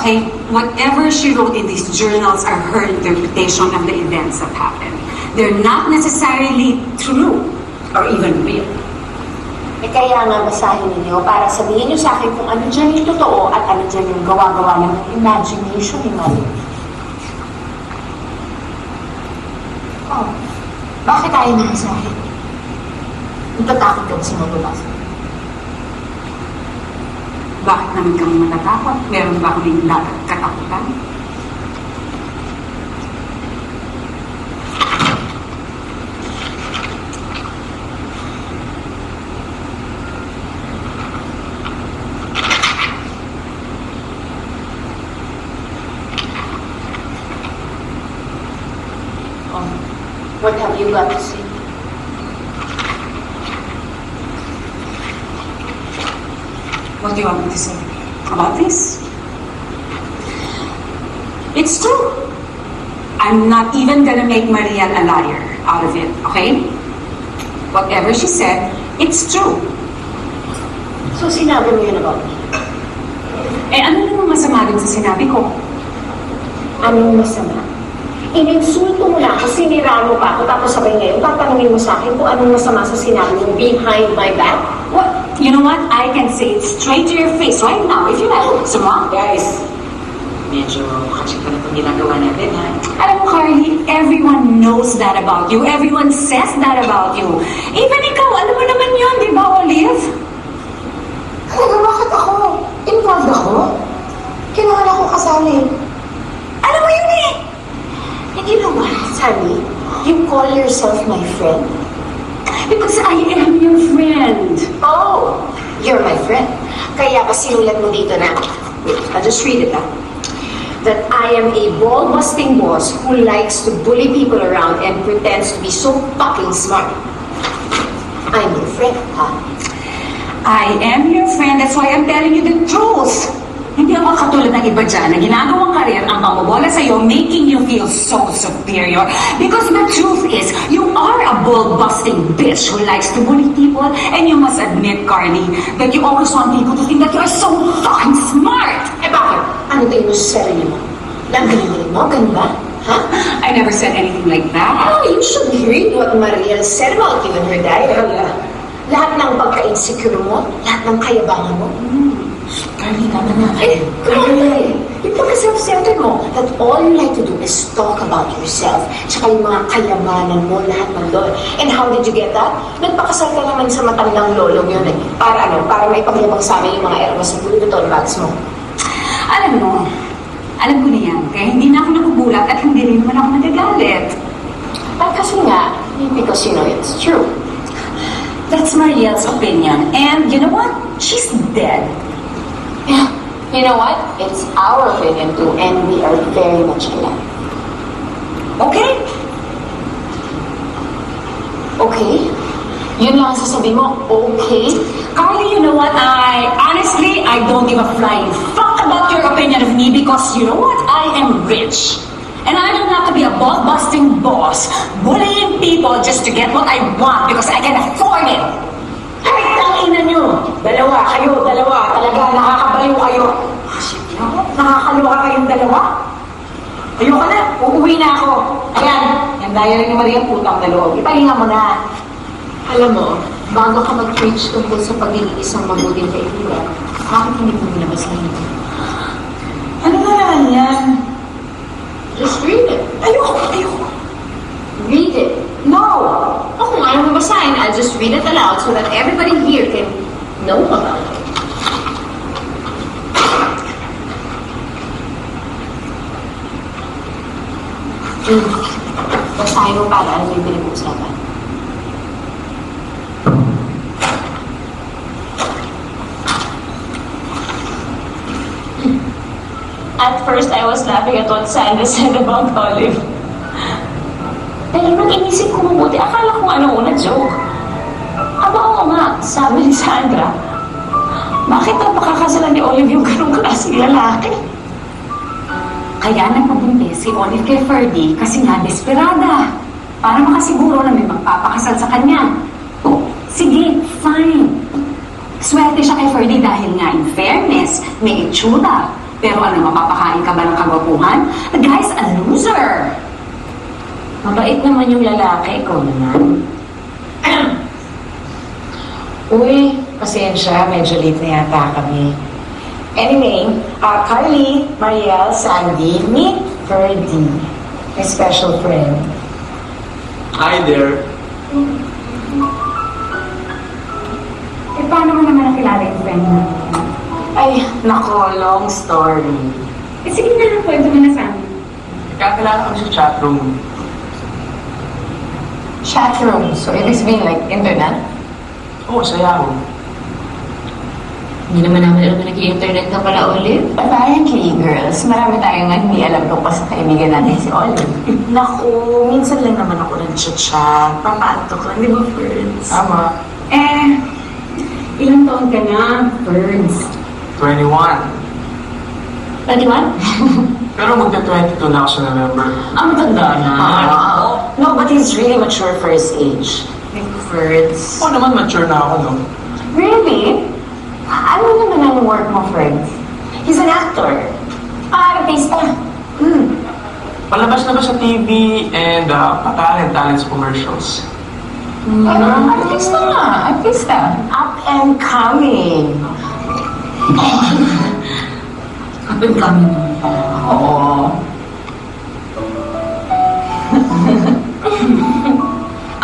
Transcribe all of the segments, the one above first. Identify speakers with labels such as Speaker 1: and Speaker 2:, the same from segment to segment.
Speaker 1: Okay? Whatever she wrote in these journals are her interpretation of the events that happened. They're not necessarily true or even real.
Speaker 2: Eh kaya nga basahin ninyo para sabihin nyo sa akin kung ano dyan yung totoo at ano dyan yung gawa-gawa ng imagination ni Mali. Oh, bakit tayo nakasahin? Natatakot ka ba sa mababasa?
Speaker 1: Bakit naman kami matatakot? Meron ba kaming katakutan?
Speaker 2: What have you got to say?
Speaker 1: What do you want me to say about this? It's true. I'm not even gonna make Mariel a liar out of it, okay? Whatever she said, it's true.
Speaker 2: So sinabi mo yun about me?
Speaker 1: Eh, ano namang masama dun sa sinabi ko?
Speaker 2: Anong masama? Ininsulto mo na ako, sinira mo pa ako, tapos sabay ngayon, tatanungin mo sa akin kung anong masama sa sinabi mo behind my back?
Speaker 1: What? You know what? I can say it straight to your face right now if you like. So, guys, medyo kachika na itong ginagawa natin, ha? Alam mo, Carly, everyone knows that about you. Everyone says that about you. Even ikaw, alam mo naman yun, di ba, Olive?
Speaker 2: Talaga, bakit ako? Involved ako? Kailangan ako kasali. Alam mo yun eh! And you know what, Sammy? You call yourself my friend?
Speaker 1: Because I am your friend.
Speaker 2: Oh, you're my friend. Kaya pa sinulat mo dito na, wait, I'll just read it, ha? That I am a ball-busting boss who likes to bully people around and pretends to be so fucking smart. I'm your friend, ha?
Speaker 1: I am your friend. That's why I'm telling you the truth. Hindi ako katulad ng iba dyan na ginagawang karir ang pamabola sa'yo, making you feel so superior. Because the truth is, you are a ball-busting bitch who likes to bully people, and you must admit, Carly, that you always want people to think that you are so fucking smart.
Speaker 2: Eh bakit? Ano tingin mo sa sarili mo? Galing-galing mo? Ganun ba? Huh?
Speaker 1: I never said anything like that.
Speaker 2: Oh, you should read what Mariel said about you in her diary. Lahat ng pagka-insecure mo, lahat ng kayabangan mo.
Speaker 1: Carly, tama na.
Speaker 2: Eh, Carly, yung pagka-self-centered mo, that all you like to do is talk about yourself, tsaka yung mga kayamanan mo, lahat ng doon. And how did you get that? Nagpakasal ka naman sa matandang lolong yun, eh. Para ano? Para may pagyabang sa amin yung mga erbas ng Louis bags mo.
Speaker 1: Alam ko na yan. Kaya hindi na ako nagugulat at hindi rin naman ako nagagalit.
Speaker 2: But kasi nga, because you know it's true.
Speaker 1: That's Mariel's opinion. And you know what? She's dead.
Speaker 2: Yeah. You know what? It's our opinion too, and we are very much alike.
Speaker 1: Okay?
Speaker 2: Okay? Yun lang ang sasabihin mo, okay?
Speaker 1: Carly, you know what? Honestly, I don't give a flying fuck about your opinion of me because you know what? I am rich. And I don't have to be a ball-busting boss, bullying people just to get what I want because I can afford it.
Speaker 2: Ay, tangina nyo! Dalawa, talaga, nakakabaliw kayo.
Speaker 1: Shit, nakakaloka kayong dalawa? Ayoko na, uuwi na ako. Ayan, yan diary ni Maria, putang na loob. Ipahinga mo na.
Speaker 2: Alam mo, bago ka mag-preach tungkol sa pagiging isang mabuting kaibigan, bakit hindi mo binabasahin ito?
Speaker 1: Ano na naman yan?
Speaker 2: Just read it.
Speaker 1: Ayoko.
Speaker 2: Read it.
Speaker 1: No!
Speaker 2: Kung ayaw mo basahin, I'll just read it aloud so that everybody here can know about it. Basahin mo para ano yung pinag-uusapan.
Speaker 3: At first, I was laughing at what Sandra said about Olive. Pero nung inisip ko mabuti, akala ko ano una joke. Aba, oo nga, sabi ni Sandra, bakit ang pakakasalan ni Olive yung ganong klaseng lalaki?
Speaker 1: Kaya nagpabuntis si Olive kay Ferdy kasi nga desperada. Para makasiguro na may magpapakasal sa kanya. Oh, sige, fine. Swerte siya kay Ferdy dahil nga in fairness, may itsura, Pero ano, mapapakain ka ba ng kagwapuhan? The guy's a loser.
Speaker 3: Mabait naman yung lalaki ko naman. Uy, pasensya, medyo late na yata kami. Anyway, Carly, Mariel, Sandy, meet Ferdy, my special friend.
Speaker 4: Hi there.
Speaker 1: Eh, paano mo naman nakilala yung friend mo?
Speaker 3: Ay, nako, long story.
Speaker 1: Eh, sige na, kwento mo na sa amin.
Speaker 4: Kakilala kami sa chatroom.
Speaker 3: Chatroom, so ibig sabihin like internet?
Speaker 4: Oo, sa Yahoo.
Speaker 3: Hindi naman namin alam na nag-i-internet ka pala, Olive. Apparently, girls, marami tayong hindi alam tungkol sa kaibigan natin si Olive.
Speaker 2: Naku, minsan lang naman ako nag-chat-chat. Papaantok lang, di ba, friends?
Speaker 4: Tama.
Speaker 1: Eh, ilang taon ka na, Ferds?
Speaker 4: 21.
Speaker 3: 21?
Speaker 4: Pero magta-22 na ako sa November.
Speaker 3: Ang matanda na. No, but he's really mature for his age. Like, Ferds.
Speaker 4: Oo naman, mature na ako, no?
Speaker 3: Really? Ano naman ang work mo, Ferds? He's an actor. Artista.
Speaker 4: Palabas na ba sa TV and patalent sa commercials?
Speaker 3: Artista nga. Artista. Up and coming. Up and coming naman pala. Oo.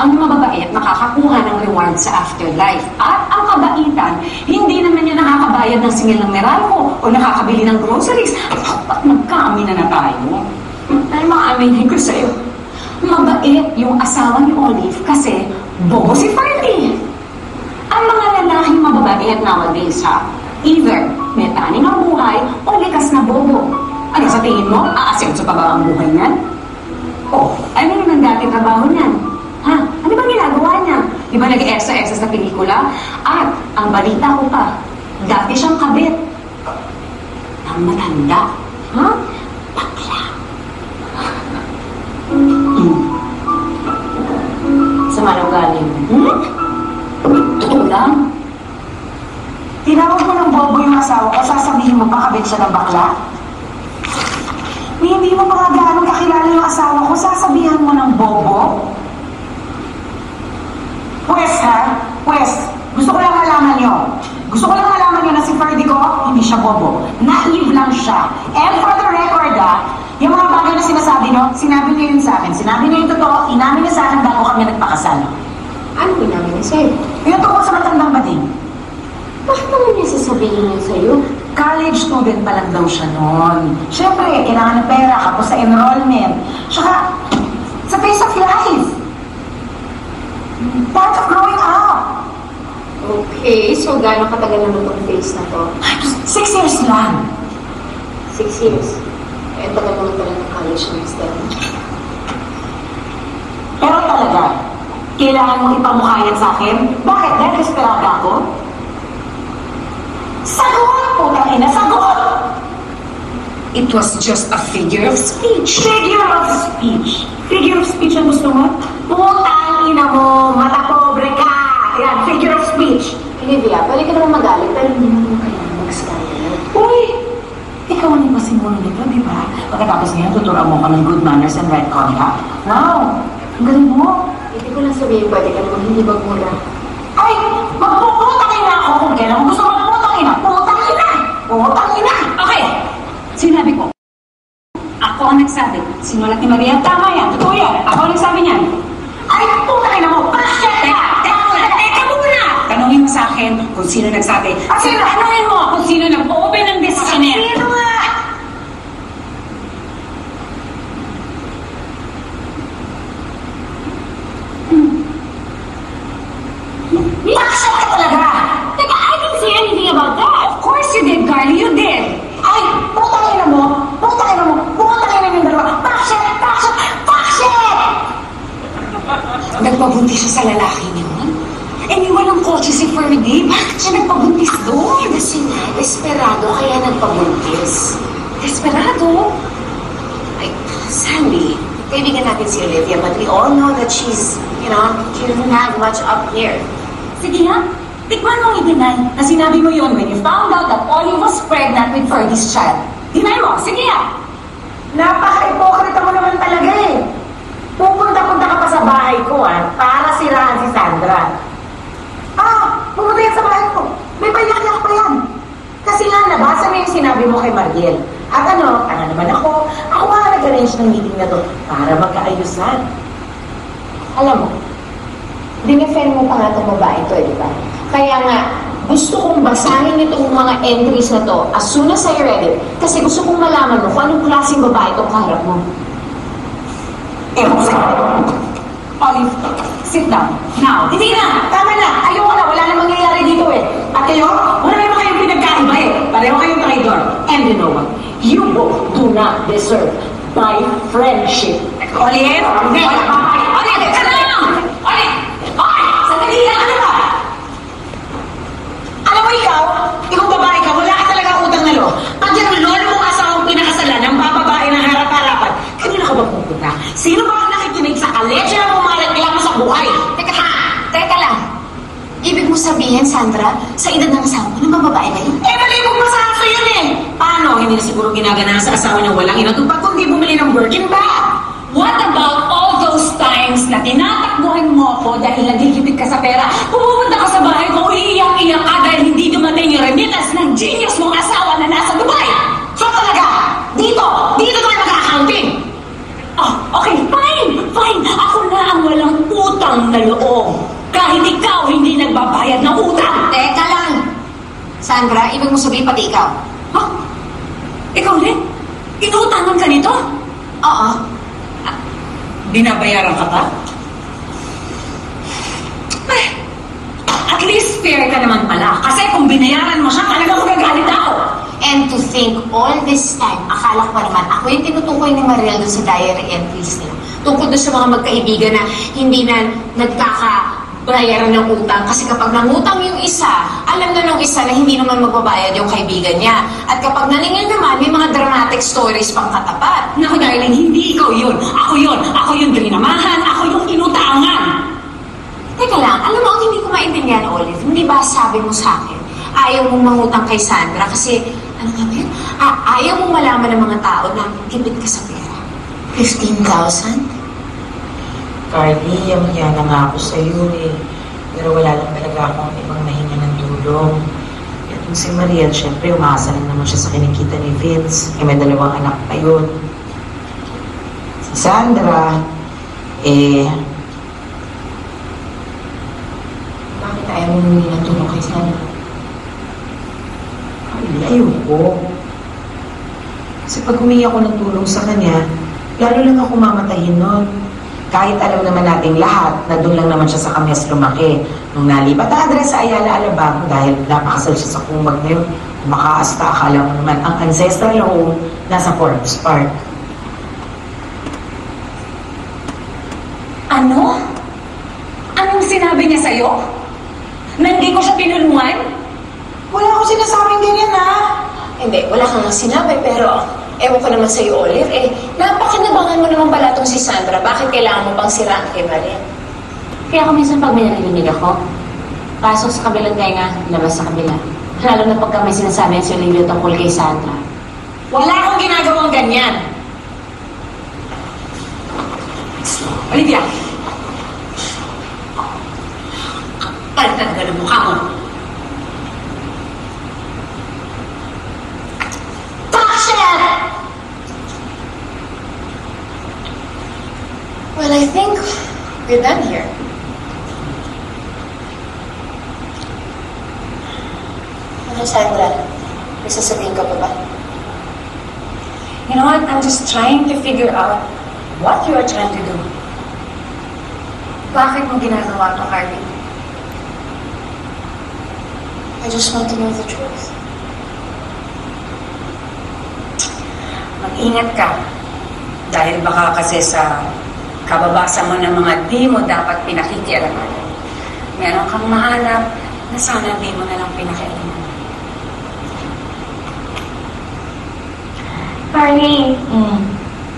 Speaker 1: Ang mga mababait nakakakuha ng reward sa afterlife. At ang kabaitan, hindi naman yan nakakabayad ng singil ng Meralco o nakakabili ng groceries. Ba't magkaamin na tayo?
Speaker 3: Ay, maaminin ko sa'yo.
Speaker 1: Mabait yung asawa ni Olive kasi bobo si Ferdy. Ang mga lalaking mababait nowadays ha, either may taning ang buhay o likas na bobo. Ano sa tingin mo? Aasenso pa ba ang buhay niyan? O, ano naman dati trabaho niyan? Ha? Ano bang ginagawa niya? Di ba nag-extra-extra sa pelikula? At, ang balita ko pa, dati siyang kabit. Ng matanda. Ha? Bakla.
Speaker 3: Sama ng galing.
Speaker 1: Totoo lang.
Speaker 2: Tinawag mo ng bobo yung asawa ko, sasabihin mo pa kabit siya ng bakla? Hindi mo pa nga gaano kakilala yung asawa ko, sasabihan mo ng bobo? Pwes ha? Pwes, gusto ko lang malaman nyo. Gusto ko lang malaman nyo na si Ferdy ko, hindi siya bobo. Naive lang siya. And for the record yung mga bagay na sinasabi nyo, sinabi niyo yun sa akin. Sinabi niyo yung totoo, inamin niyo sa akin bago kami nagpakasal.
Speaker 3: Ano namin niya sa'yo?
Speaker 2: Yung tungkol sa matandang bading.
Speaker 3: Bakit naman niya sasabihin niya sa'yo?
Speaker 2: College student pa lang daw siya noon. Siyempre, kailangan ng pera kapos sa enrollment. Tsaka, sa pace of life. Part of growing up.
Speaker 3: Okay, so gano'ng katagal naman itong phase na to?
Speaker 2: 6 years lang.
Speaker 3: 6 years. Eh, tagal naman pala ng college next time.
Speaker 2: Pero talaga, kailangan mong ipamukha yan sa akin? Bakit? Dahil desperada ako? Sagot! Putang ina, sagot!
Speaker 1: It was just a figure of speech.
Speaker 2: Figure of speech. Figure of speech ang gusto mo? Putang ina mo, mata pobre ka! Yan, figure of speech.
Speaker 3: Olivia, pwede ka naman magalit, pero hindi naman kailangan mag-scandal.
Speaker 2: Uy! Ikaw ang nagpasimulo nito, di ba? Pagkatapos niya, tuturuan mo ka ng good manners and right conduct. Wow! Ang galing mo!
Speaker 3: Hindi ko lang sabihin, pwede ka naman hindi magmura.
Speaker 2: Ay! Magpuputang ina ako kung kailan gusto magputang ina! Putang ina! Putang ina!
Speaker 1: Okay, sinabi ko. Ako ang nagsabi. Sinulat ni Maria. Tama yan. Totoo yan. Ako ang nagsabi niyan.
Speaker 2: Ay! Putang ina mo!
Speaker 1: Teka muna! Tanungin mo sa akin kung sino nagsabi.
Speaker 2: Sino?
Speaker 1: Tanungin mo kung sino nag-open ng questionnaire.
Speaker 2: Sino nga? Baksak ka talaga!
Speaker 1: Teka, I didn't say anything about that. Of course you did, Carly. You did.
Speaker 2: Ay! Putang ina mo! Putang ina mo! Putang ina yung dalawa! Baksak! Baksak! Baksak!
Speaker 1: Nagpabuntis siya sa lalaki niyo. Iniwan ng kotse si Ferdy. Bakit siya nagpabuntis doon?
Speaker 3: Kasi nga, desperado kaya nagpabuntis.
Speaker 1: Desperado.
Speaker 3: Like, Sandy, kaibigan natin si Olivia, but we all know that she's, she doesn't have much up here.
Speaker 1: Sige nga. Tikman mong i-deny na sinabi mo yon when you found out that Olive was pregnant with Ferdy's child. Deny mo, sige ah.
Speaker 2: Napaka-ipokrita mo naman talaga eh. Pupunta-punta ka pa sa bahay ko para siraan si Sandra. Pumunta yan sa bahay ko. May payak-yak pa yan. Kasi nga, nabasa mo yung sinabi mo kay Mariel. At tanga naman ako nga nag-arrange ng meeting na to para magkaayusan. Alam mo, dinefend mo pa nga itong babae to, di ba? Kaya nga, gusto kong basahin itong mga entries na to as soon as I read it. Kasi gusto kong malaman mo kung anong klaseng babae itong kaharap mo.
Speaker 1: Olive, sit down. Now.
Speaker 2: Hindi na! Tama na! Ayoko na! Wala namang nangyayari dito eh. At kayo, wala naman kayong pinagkaiba eh. Pareho kayong traidor. And you know what? You both do not deserve my friendship.
Speaker 1: Olive? Hindi. Olive, ka na lang! Olive! Sandali lang! Ano ba?
Speaker 2: Alam mo ikaw babae ka, wala ka talaga utang na loob. Pag yung lolo mong asawang pinakasalan ng bababae ng harap-harapan, kanina ka ba pupunta? Sino ba ang nakikinig sa kaletsya ng umalat mo sa buhay?
Speaker 3: Teka lang. Ibig mo sabihin, Sandra, sa edad ng asawa ko, ng babae ba yun?
Speaker 2: Malibog masahan sa yun eh. Paano? Hindi na siguro ginagana sa asawa ng walang inatupag kundi bumili ng virgin bag.
Speaker 1: What about all those times na tinatakbuhan mo ako dahil nagigipit ka sa pera? Pumupunta ka sa bahay ko, iiyak-iyak ka dahil hindi dumating yung remittance ng genius mong asawa na nasa Dubai!
Speaker 2: So talaga, dito tayo mag-accounting.
Speaker 1: Okay, fine! Ako na ang walang utang na loob. Kahit ikaw hindi nagbabayad ng utang.
Speaker 3: Teka lang. Sandra, ibig mo sabihin pati ikaw?
Speaker 1: Ikaw rin? Inuutangan ka nito?
Speaker 3: Oo.
Speaker 1: Binabayaran ka pa? At least fair ka naman pala. Kasi kung binayaran mo siya, talagang magagalit ako.
Speaker 3: And to think, all this time, akala ko pa naman, ako yung tinutukoy ni Mariel doon sa diary entries niya. Tungkol doon sa mga magkaibigan na hindi na nagkakabayaran ng utang. Kasi kapag nangutang yung isa, alam na nung isa na hindi naman magbabayad yung kaibigan niya. At kapag naningil naman, may mga dramatic stories pang katapat.
Speaker 1: Naku, darling, hindi ikaw yun. Ako yun. Ako yung drinamahan. Ako yung inutangan.
Speaker 3: Teka lang, alam mo ang hindi ko maintindihan, Olive, hindi ba sabi mo sa akin, ayaw mong mangutang kay Sandra kasi, ano ka ba yun? Ayaw mong malaman ng mga tao na kipit ka sa pera. 15,000?
Speaker 2: Carly, yaman na nga ako sa'yo eh. Pero wala lang talaga akong ibang mahinga ng tulong. At yung si Mariel, syempre, umaasa lang naman siya sa kinikita ni Vince. May 2 anak pa yun. Si Sandra, bakit ayaw mo humingi ng tulong kay Sandra? Carly, ayoko. Kasi pag humingi ako ng tulong sa kanya, lalo lang ako mamatayin nun. Kahit alam naman natin lahat na doon lang naman siya sa Kames lumaki. Nung nalipat ang address sa Ayala, Alabang, dahil napakasal siya sa kumag na yun, makaasta, akala mo naman, ang ancestral home nasa Forbes Park.
Speaker 1: Ano? Anong sinabi niya sa'yo? Na hindi ko siya tinulungan?
Speaker 2: Wala ko sinasabing ganyan, ha?
Speaker 3: Hindi, wala kang sinabi, pero ewan ko naman sa'yo, Olive, napakinabangan mo naman pala itong si Sandra. Bakit kailangan mo pang siraan kay Mariel? Kaya ako minsan pag may narinig ako, pasok sa kabilang tenga, labas sa kabila. Lalo na pagka may sinasabi si Olivia tungkol kay Sandra.
Speaker 2: Wala akong ginagawang ganyan.
Speaker 1: Olivia! Palitan ka ng mukha mo.
Speaker 3: Well, I think we're done here. Ano, Sandra? May sasabihin ka pa ba?
Speaker 1: You know what? I'm just trying to figure out what you are trying to do. Bakit mo ginagawa ito, Carly?
Speaker 3: I just want to know the truth.
Speaker 1: Mag-ingat ka. Dahil baka kasi sa kababasa mo ng mga di mo dapat pinakikialaman. Meron kang mahanap na sana di mo na lang pinakialaman.
Speaker 5: Carly,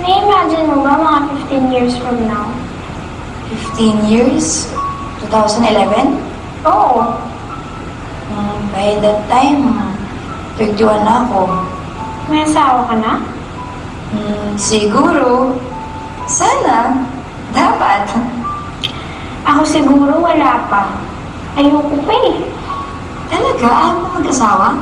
Speaker 5: na-imagine mo ba mga 15 years from now?
Speaker 3: 15 years? 2011?
Speaker 5: Oo.
Speaker 3: By that time, 31 na ako.
Speaker 5: May asawa ka na?
Speaker 6: Siguro. Sana. Dapat.
Speaker 5: Ako siguro wala pa. Ayoko pa eh.
Speaker 6: Talaga? Ayaw mo mag-asawa?